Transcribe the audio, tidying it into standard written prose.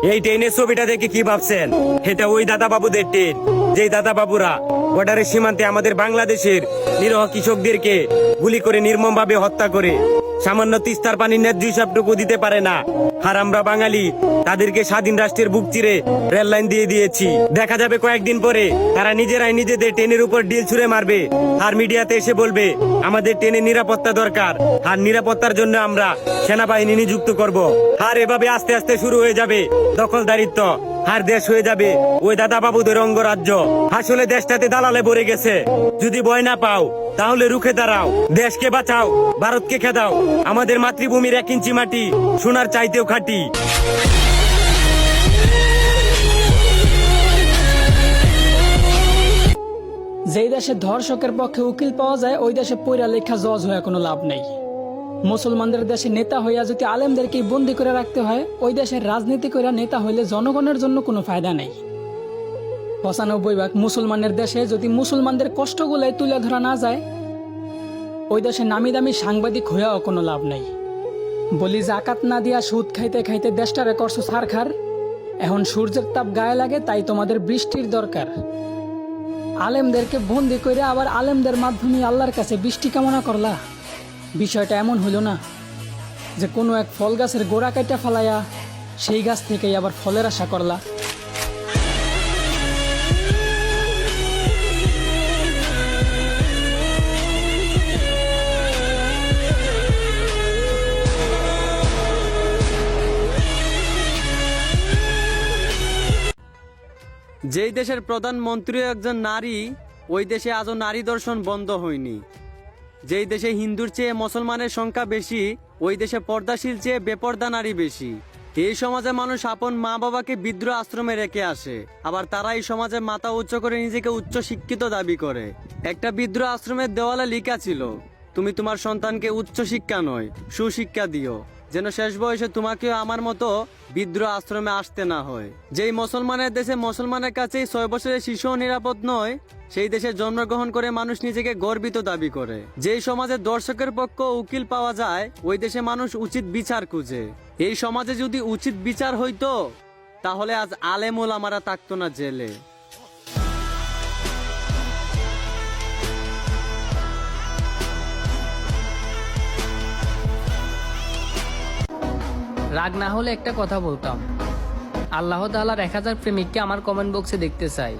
এই ট্রেনের ছবিটা দেখে কি ভাবছেন? এটা ওই দাদা বাবুদের ট্রেন, যেই দাদা বাবুরা বর্ডারের সীমান্তে আমাদের বাংলাদেশের নিরহ কৃষকদেরকে গুলি করে নির্মমভাবে হত্যা করে সামান্য তিস্তার পানির ন্যায্য হিসাবটুকু দিতে পারে না। আর আমরা বাঙালি তাদেরকে স্বাধীন রাষ্ট্রের বুক চিরে রেল লাইন দিয়ে দিয়েছি। দেখা যাবে কয়েকদিন পরে তারা নিজেরাই নিজেদের ট্রেনের উপর ডিল ছুঁড়ে মারবে, আর মিডিয়াতে এসে বলবে আমাদের ট্রেনের নিরাপত্তা দরকার, আর নিরাপত্তার জন্য আমরা সেনাবাহিনী নিযুক্ত করব। আর এভাবে আস্তে আস্তে শুরু হয়ে যাবে দখলদারিত্ব, আর দেশ হয়ে যাবে ওই দাদা বাবুদের অঙ্গরাজ্য। আসলে দেশটাতে দালালে ভরে গেছে। যদি ভয় না পাও তাহলে রুখে দাঁড়াও, দেশকে বাঁচাও, ভারতকে খেদাও। আমাদের মাতৃভূমির 1 ইঞ্চি মাটি সোনার চাইতেও খাঁটি। যেই দেশে ধর্ষকের পক্ষে উকিল পাওয়া যায় ওই দেশে পয়রা লেখা জজ হয়ে কোনো লাভ নেই। মুসলমানদের দেশে নেতা হইয়া যদি আলেমদেরকে বন্দি করে রাখতে হয়, ওই দেশের রাজনীতি করে নেতা হইলে জনগণের জন্য কোনো ফায়দা নেই। 95% মুসলমানের দেশে যদি মুসলমানদের কষ্টগুলাই তুলে ধরা না যায়, ওই দেশে নামি দামি সাংবাদিক হইয়াও কোনো লাভ নেই। বলি জাকাত না দিয়া সুদ খাইতে খাইতে দেশটারে করছো ছারখার। এখন সূর্যের তাপ গায়ে লাগে, তাই তোমাদের বৃষ্টির দরকার। আলেমদেরকে বন্দি করে আবার আলেমদের মাধ্যমে আল্লাহর কাছে বৃষ্টি কামনা করলা। বিষয়টা এমন হইল না যে কোনো এক ফল গাছের গোড়া কাটা ফেলাইয়া সেই গাছ থেকেই আবার ফলের আশা করলা। যেই দেশের প্রধানমন্ত্রী একজন নারী, ওই দেশে আজও নারী দর্শন বন্ধ হয়নি। যেই দেশে হিন্দুর চেয়ে মুসলমানের সংখ্যা বেশি, ওই দেশে পর্দাশীল চেয়ে বেপর্দা নারী বেশি। এই সমাজে মানুষ আপন মা বাবাকে বৃদ্ধ আশ্রমে রেখে আসে, আবার তারা এই সমাজে মাথা উচ্চ করে নিজেকে উচ্চ শিক্ষিত দাবি করে। একটা বৃদ্ধ আশ্রমের দেওয়ালে লেখা ছিল, তুমি তোমার সন্তানকে উচ্চ শিক্ষা নয় সুশিক্ষা দিও, যেন শেষ বয়সে তোমাকেও আমার মতো বৃদ্ধ আশ্রমে আসতে না হয়। যেই মুসলমানের দেশে মুসলমানের কাছেই 6 বছরের শিশুও নিরাপদ নয়, সেই দেশে জন্মগ্রহণ করে মানুষ নিজেকে গর্বিত দাবি করে। যেই সমাজে দর্শকের পক্ষ উকিল পাওয়া যায়, ওই দেশে মানুষ উচিত বিচার খুঁজে। এই সমাজে যদি উচিত বিচার হইতো, তাহলে আজ আলেম ওলামারা থাকতো না জেলে। রাগ না হলে একটা কথা বলতাম, আল্লাহ তাআলার 1000 প্রেমিককে আমার কমেন্ট বক্সে দেখতে চাই।